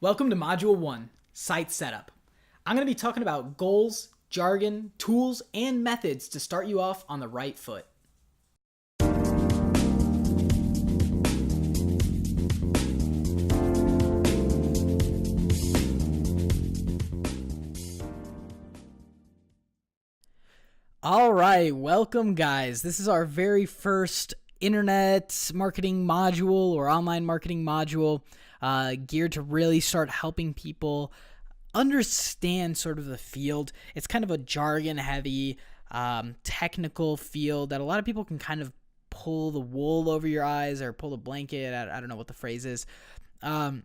Welcome to Module 1, Site Setup. I'm going to be talking about goals, jargon, tools, and methods to start you off on the right foot. All right, welcome guys. This is our very first internet marketing module or online marketing module geared to really start helping people understand sort of the field. It's kind of a jargon heavy, technical field that a lot of people can kind of pull the wool over your eyes or pull the blanket. I don't know what the phrase is. So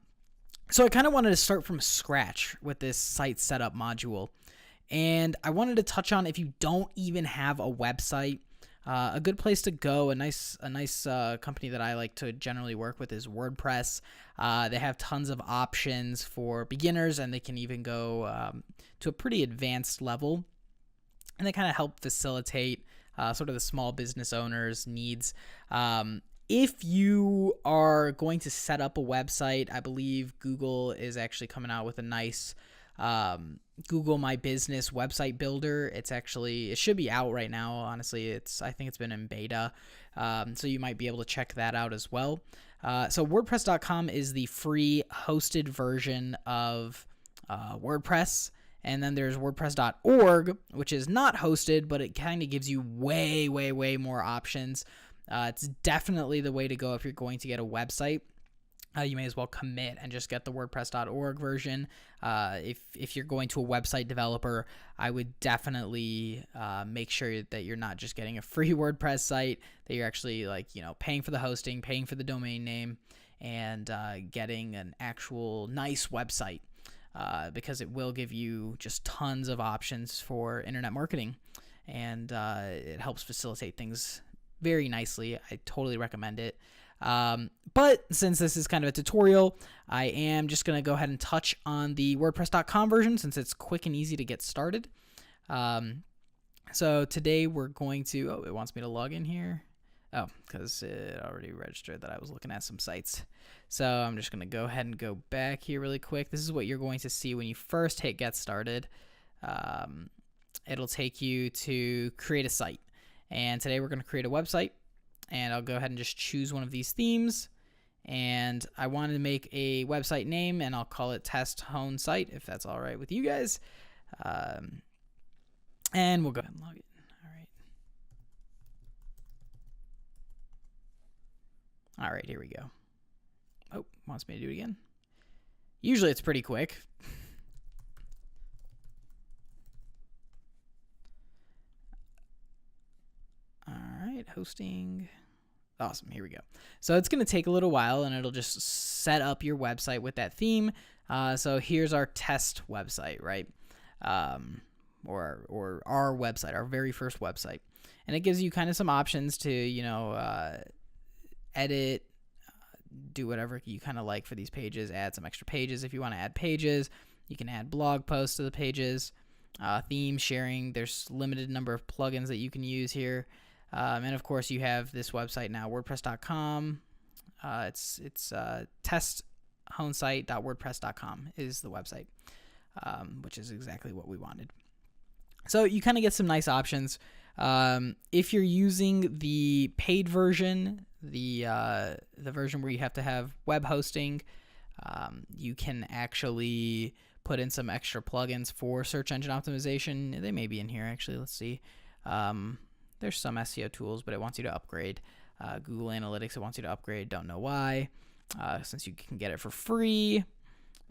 I kind of wanted to start from scratch with this site setup module. And I wanted to touch on, if you don't even have a website, a good place to go, a nice company that I like to generally work with is WordPress. They have tons of options for beginners, and they can even go to a pretty advanced level. And they kind of help facilitate sort of the small business owners' needs. If you are going to set up a website, I believe Google is actually coming out with a nice Google My Business website builder. It should be out right now. Honestly, I think it's been in beta. So you might be able to check that out as well. So WordPress.com is the free hosted version of WordPress. And then there's WordPress.org, which is not hosted, but it kind of gives you way, way, way more options. It's definitely the way to go if you're going to get a website. You may as well commit and just get the WordPress.org version. If you're going to a website developer, I would definitely make sure that you're not just getting a free WordPress site, that you're actually paying for the hosting, paying for the domain name, and getting an actual nice website because it will give you just tons of options for internet marketing, and it helps facilitate things very nicely. I totally recommend it. But since this is kind of a tutorial, I am just going to go ahead and touch on the WordPress.com version since it's quick and easy to get started. So today we're going to, it wants me to log in here. Oh, because it already registered that I was looking at some sites. So I'm just going to go ahead and go back here really quick. This is what you're going to see when you first hit get started. It'll take you to create a site. And today we're going to create a website. And I'll go ahead and just choose one of these themes. And I wanted to make a website name, and I'll call it Test Hone Site, if that's all right with you guys. And we'll go ahead and log in. All right, here we go. Oh, wants me to do it again. Usually it's pretty quick. All right, hosting. Awesome, here we go. So it's going to take a little while, and it'll just set up your website with that theme. So here's our test website, right? Or our website, our very first website. And it gives you kind of some options to, edit, do whatever you kind of like for these pages, add some extra pages if you want to add pages. You can add blog posts to the pages, theme sharing. There's limited number of plugins that you can use here. And of course, you have this website now, WordPress.com. It's testhonesite.wordpress.com is the website, which is exactly what we wanted. So you kind of get some nice options. If you're using the paid version, the version where you have to have web hosting, you can actually put in some extra plugins for search engine optimization. They may be in here, actually. Let's see. There's some SEO tools, but it wants you to upgrade. Google Analytics, it wants you to upgrade. Don't know why, since you can get it for free.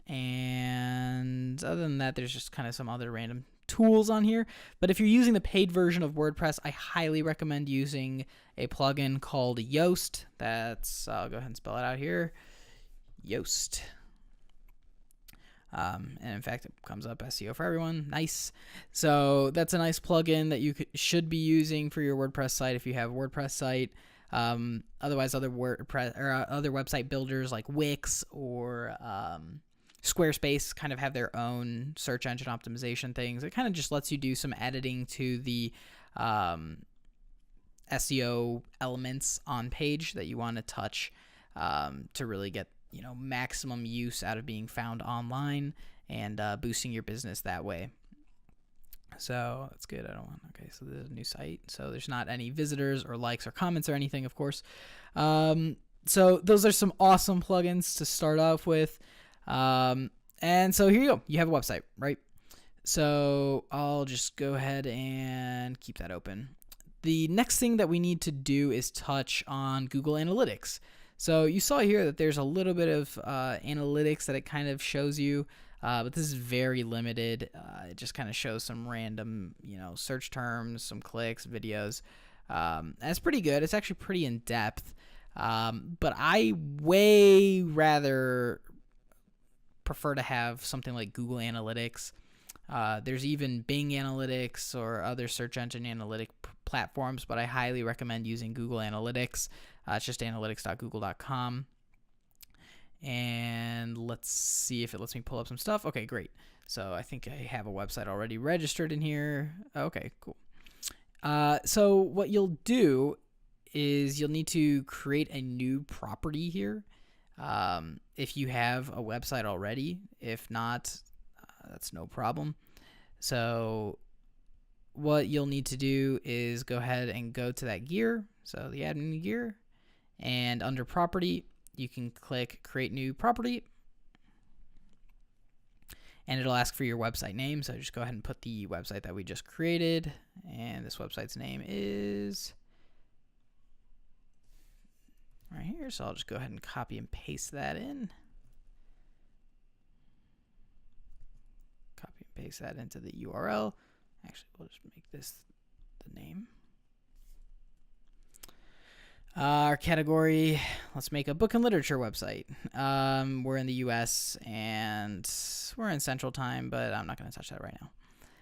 And other than that, there's just kind of some other random tools on here. But if you're using the paid version of WordPress, I highly recommend using a plugin called Yoast. I'll go ahead and spell it out here. Yoast. And in fact, it comes up SEO for everyone. Nice. So that's a nice plugin that you should be using for your WordPress site if you have a WordPress site. Otherwise, other WordPress or other website builders like Wix or Squarespace kind of have their own search engine optimization things. It kind of just lets you do some editing to the SEO elements on page that you want to touch to really get maximum use out of being found online and boosting your business that way. So that's good. Okay, so there's a new site. So there's not any visitors or likes or comments or anything, of course. So those are some awesome plugins to start off with. And so here you go. You have a website, right? So I'll just go ahead and keep that open. The next thing that we need to do is touch on Google Analytics. So you saw here that there's a little bit of analytics that it kind of shows you, but this is very limited. It just kind of shows some random, search terms, some clicks, videos. And it's pretty good. It's actually pretty in depth. But I way rather prefer to have something like Google Analytics. There's even Bing Analytics or other search engine analytic platforms, but I highly recommend using Google Analytics. It's just analytics.google.com. And let's see if it lets me pull up some stuff. Okay, great. So I think I have a website already registered in here. Okay, cool. So what you'll do is you'll need to create a new property here. If you have a website already, if not, that's no problem. So what you'll need to do is go ahead and go to that gear, so the admin gear, and under property, you can click create new property, and it'll ask for your website name. So just go ahead and put the website that we just created, and this website's name is right here. So I'll just go ahead and copy and paste that in. Copy and paste that into the URL. Actually, we'll just make this the name. Our category, let's make a book and literature website. We're in the US and we're in Central Time, but I'm not going to touch that right now.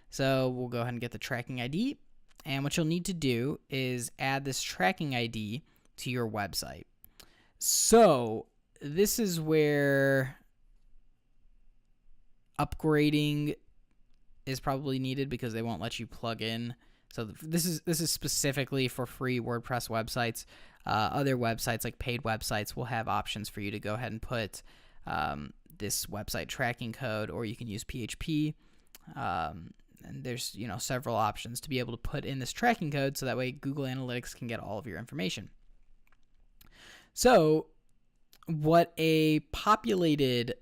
So we'll go ahead and get the tracking ID. And what you'll need to do is add this tracking ID to your website. So this is where upgrading is probably needed because they won't let you plug in. So this is specifically for free WordPress websites. Other websites like paid websites will have options for you to go ahead and put this website tracking code, or you can use PHP. And there's several options to be able to put in this tracking code, so that way Google Analytics can get all of your information. So what a populated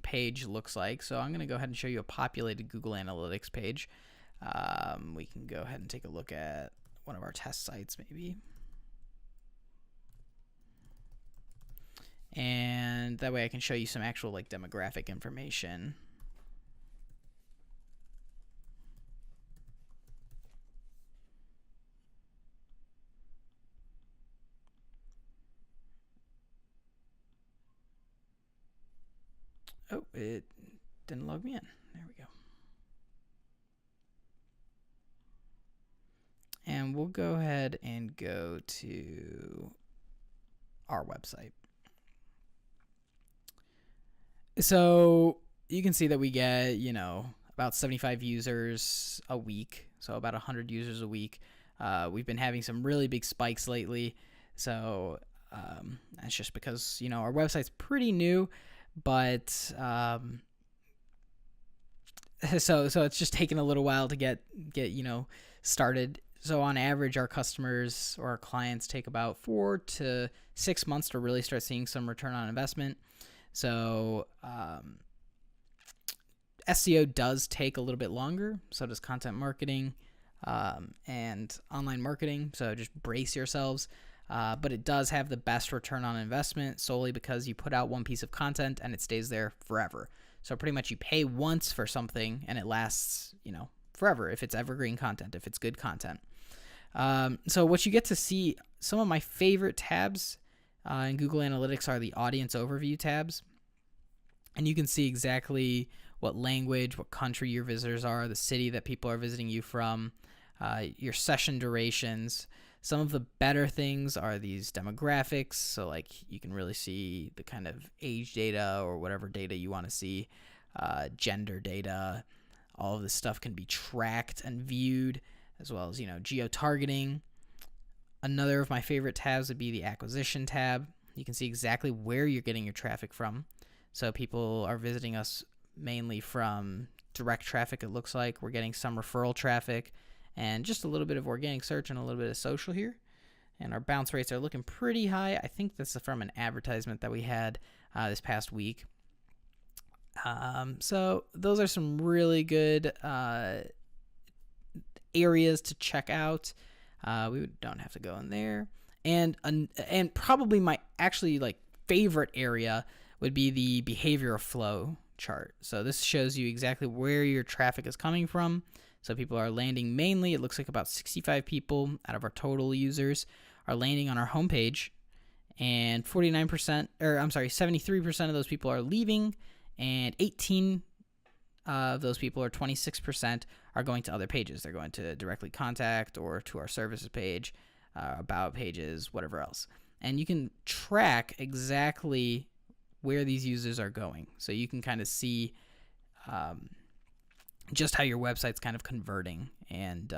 page looks like. So I'm going to go ahead and show you a populated Google Analytics page. We can go ahead and take a look at one of our test sites maybe. And that way I can show you some actual demographic information. Oh, it didn't log me in. There we go. And we'll go ahead and go to our website. So you can see that we get, about 75 users a week. So about 100 users a week. We've been having some really big spikes lately. So that's just because, our website's pretty new. But so it's just taken a little while to get started. So on average, our customers or our clients take about 4 to 6 months to really start seeing some return on investment. So SEO does take a little bit longer. So does content marketing and online marketing. So just brace yourselves. But it does have the best return on investment solely because you put out one piece of content and it stays there forever. So pretty much you pay once for something and it lasts, forever if it's evergreen content, if it's good content. So what you get to see, some of my favorite tabs in Google Analytics are the audience overview tabs. And you can see exactly what language, what country your visitors are, the city that people are visiting you from, your session durations. Some of the better things are these demographics. So you can really see the kind of age data or whatever data you want to see, gender data. All of this stuff can be tracked and viewed, as well as, geo-targeting. Another of my favorite tabs would be the acquisition tab. You can see exactly where you're getting your traffic from. So people are visiting us mainly from direct traffic. It looks like we're getting some referral traffic and just a little bit of organic search and a little bit of social here. And our bounce rates are looking pretty high. I think this is from an advertisement that we had this past week. So those are some really good areas to check out. We don't have to go in there. And probably my actually like favorite area would be the behavior flow chart. So this shows you exactly where your traffic is coming from. So people are landing mainly, it looks like about 65 people out of our total users are landing on our homepage, and 73% of those people are leaving, and 18 of those people, or 26%, are going to other pages. They're going to directly contact or to our services page, about pages, whatever else. And you can track exactly where these users are going. So you can kind of see just how your website's kind of converting and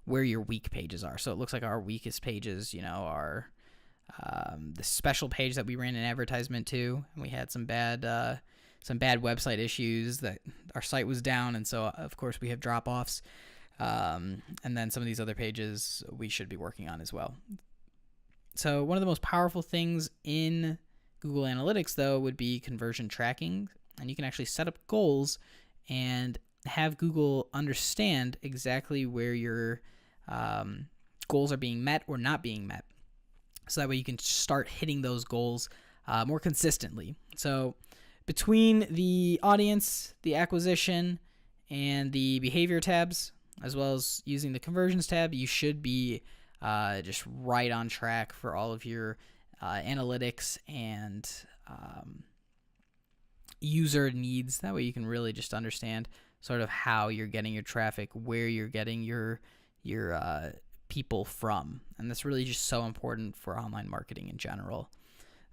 where your weak pages are. So it looks like our weakest pages, are the special page that we ran an advertisement to, and we had some bad website issues that our site was down, and so of course we have drop-offs. And then some of these other pages we should be working on as well. So one of the most powerful things in Google Analytics, though, would be conversion tracking, and you can actually set up goals and have Google understand exactly where your goals are being met or not being met. So that way you can start hitting those goals more consistently. So between the audience, the acquisition, and the behavior tabs, as well as using the conversions tab, you should be just right on track for all of your analytics and user needs. That way you can really just understand sort of how you're getting your traffic, where you're getting your people from. And that's really just so important for online marketing in general.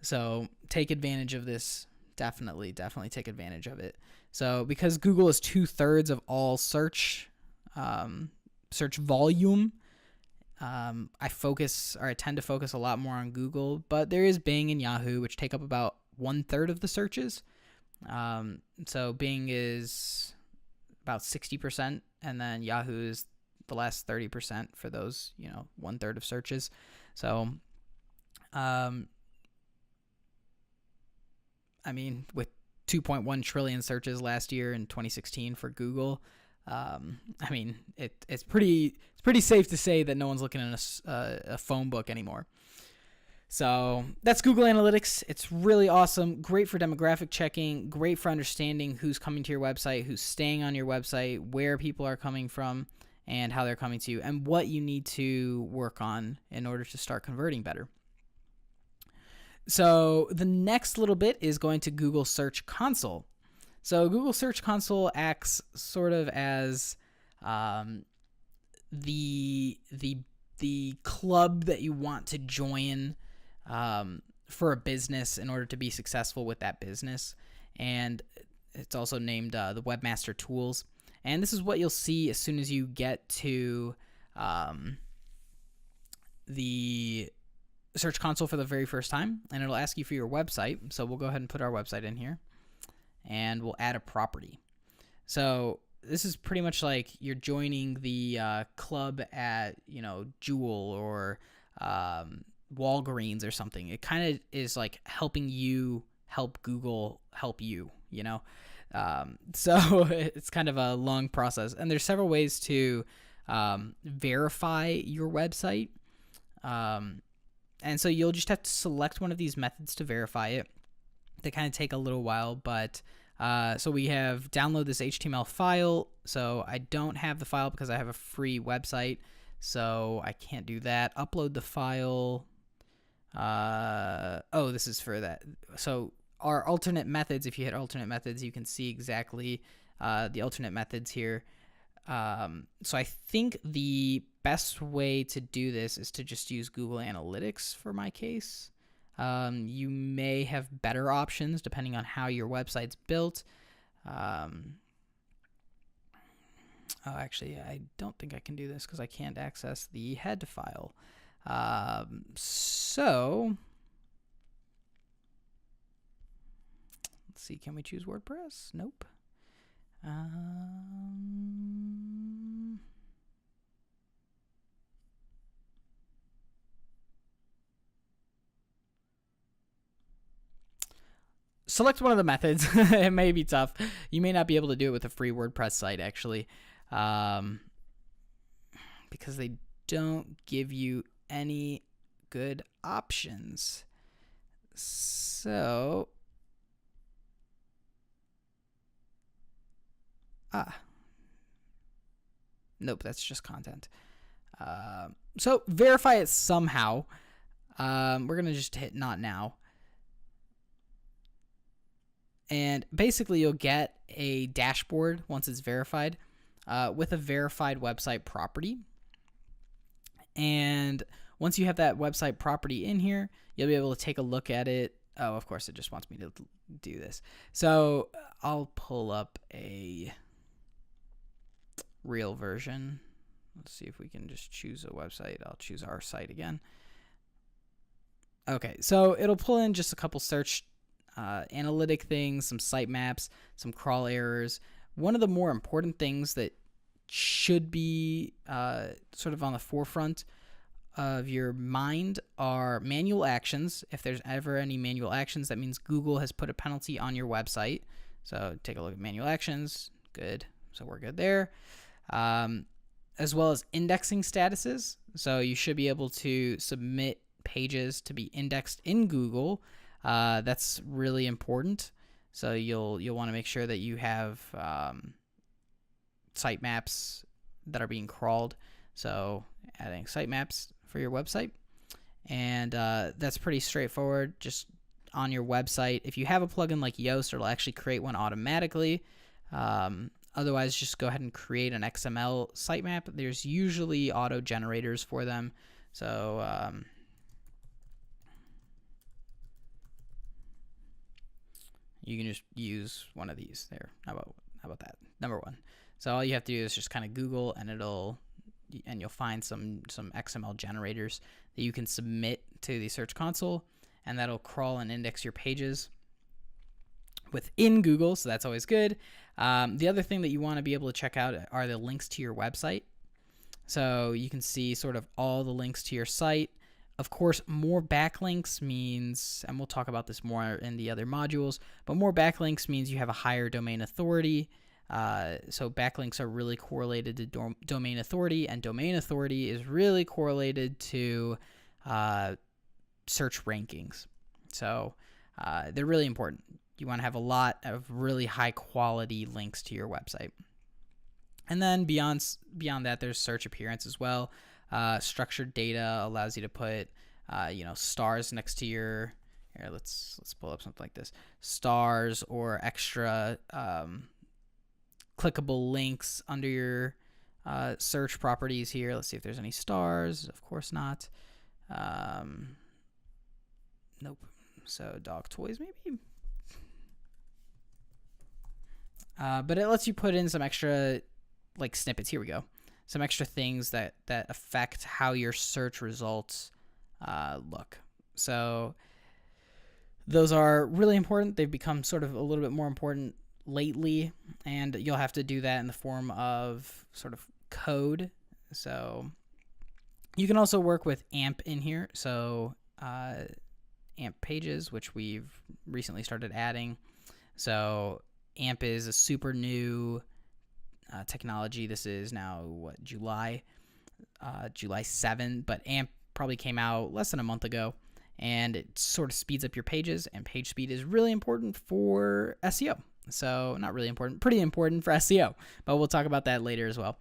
So take advantage of this. Definitely take advantage of it. So because Google is 2/3 of all search volume, I tend to focus a lot more on Google, but there is Bing and Yahoo, which take up about 1/3 of the searches. So Bing is about 60%, and then Yahoo is the last 30% for those, 1/3 of searches. So, with 2.1 trillion searches last year in 2016 for Google, it's pretty safe to say that no one's looking at a phone book anymore. So that's Google Analytics. It's really awesome. Great for demographic checking. Great for understanding who's coming to your website, who's staying on your website, where people are coming from, and how they're coming to you, and what you need to work on in order to start converting better. So the next little bit is going to Google Search Console. So Google Search Console acts sort of as the club that you want to join for a business in order to be successful with that business. And it's also named the Webmaster Tools. And this is what you'll see as soon as you get to the Search Console for the very first time. And it'll ask you for your website. So we'll go ahead and put our website in here. And we'll add a property. So this is pretty much like you're joining the club at, Jewel or Walgreens or something. It kind of is like helping you help Google help you, So it's kind of a long process. And there's several ways to verify your website. And so you'll just have to select one of these methods to verify it. They kind of take a little while, but so we have download this HTML file. So I don't have the file because I have a free website, so I can't do that. Upload the file. This is for that. So our alternate methods, if you hit alternate methods, you can see exactly the alternate methods here. So I think the best way to do this is to just use Google Analytics for my case. You may have better options depending on how your website's built. Actually, I don't think I can do this because I can't access the head file. So Let's see, can we choose WordPress? Nope. Select one of the methods. It may be tough. You may not be able to do it with a free WordPress site, actually, because they don't give you any good options. So, nope, that's just content. So verify it somehow. We're gonna just hit not now. And basically, you'll get a dashboard once it's verified with a verified website property. And once you have that website property in here, you'll be able to take a look at it. Oh, of course, it just wants me to do this. So I'll pull up a real version. Let's see if we can just choose a website. I'll choose our site again. Okay, so it'll pull in just a couple search analytic things, some sitemaps, some crawl errors. One of the more important things that should be sort of on the forefront of your mind are manual actions. If there's ever any manual actions, that means Google has put a penalty on your website. So take a look at manual actions. Good. So we're good there. As well as indexing statuses. So you should be able to submit pages to be indexed in Google. That's really important. So you'll want to make sure that you have sitemaps that are being crawled. So adding sitemaps for your website, and that's pretty straightforward. Just on your website, if you have a plugin like Yoast, it'll actually create one automatically. Otherwise, just go ahead and create an XML sitemap. There's usually auto generators for them. So you can just use one of these there. How about that? Number one. So all you have to do is just kind of Google, and you'll find some XML generators that you can submit to the Search Console, and that'll crawl and index your pages within Google. So that's always good. The other thing that you want to be able to check out are the links to your website. So you can see sort of all the links to your site. Of course, more backlinks means, and we'll talk about this more in the other modules, but more backlinks means you have a higher domain authority. So backlinks are really correlated to domain authority, and domain authority is really correlated to search rankings. So they're really important. You want to have a lot of really high quality links to your website. And then beyond that, there's search appearance as well. Structured data allows you to put, stars next to your. Here, let's pull up something like this: stars or extra clickable links under your search properties here. Let's see if there's any stars. Of course not. Nope. So dog toys maybe. But it lets you put in some extra like snippets. Here we go. Some extra things that affect how your search results look. So those are really important. They've become sort of a little bit more important lately, and you'll have to do that in the form of sort of code. So you can also work with AMP in here. So AMP pages, which we've recently started adding. So AMP is a super new technology. This is now July 7, but AMP probably came out less than a month ago, and it sort of speeds up your pages, and page speed is really important for SEO. So not really important, pretty important for SEO, but we'll talk about that later as well.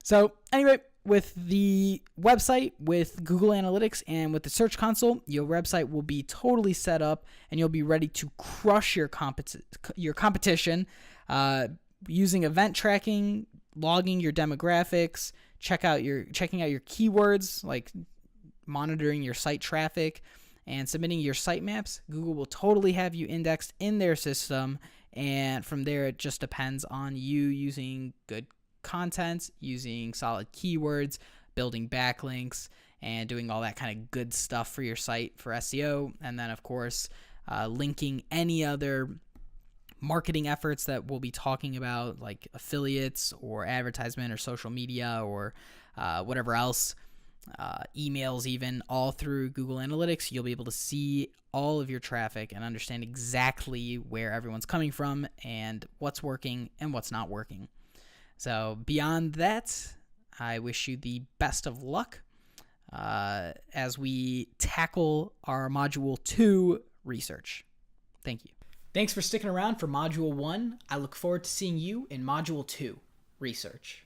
So anyway, with the website, with Google Analytics, and with the Search Console, your website will be totally set up, and you'll be ready to crush your competition using event tracking, logging your demographics, checking out your keywords, like monitoring your site traffic, and submitting your sitemaps. Google will totally have you indexed in their system, and from there it just depends on you using good content, using solid keywords, building backlinks, and doing all that kind of good stuff for your site for SEO. And then, of course, linking any other marketing efforts that we'll be talking about, like affiliates or advertisement or social media or whatever else, emails even, all through Google Analytics. You'll be able to see all of your traffic and understand exactly where everyone's coming from and what's working and what's not working. So beyond that, I wish you the best of luck as we tackle our Module 2 research. Thank you. Thanks for sticking around for Module 1. I look forward to seeing you in Module 2, research.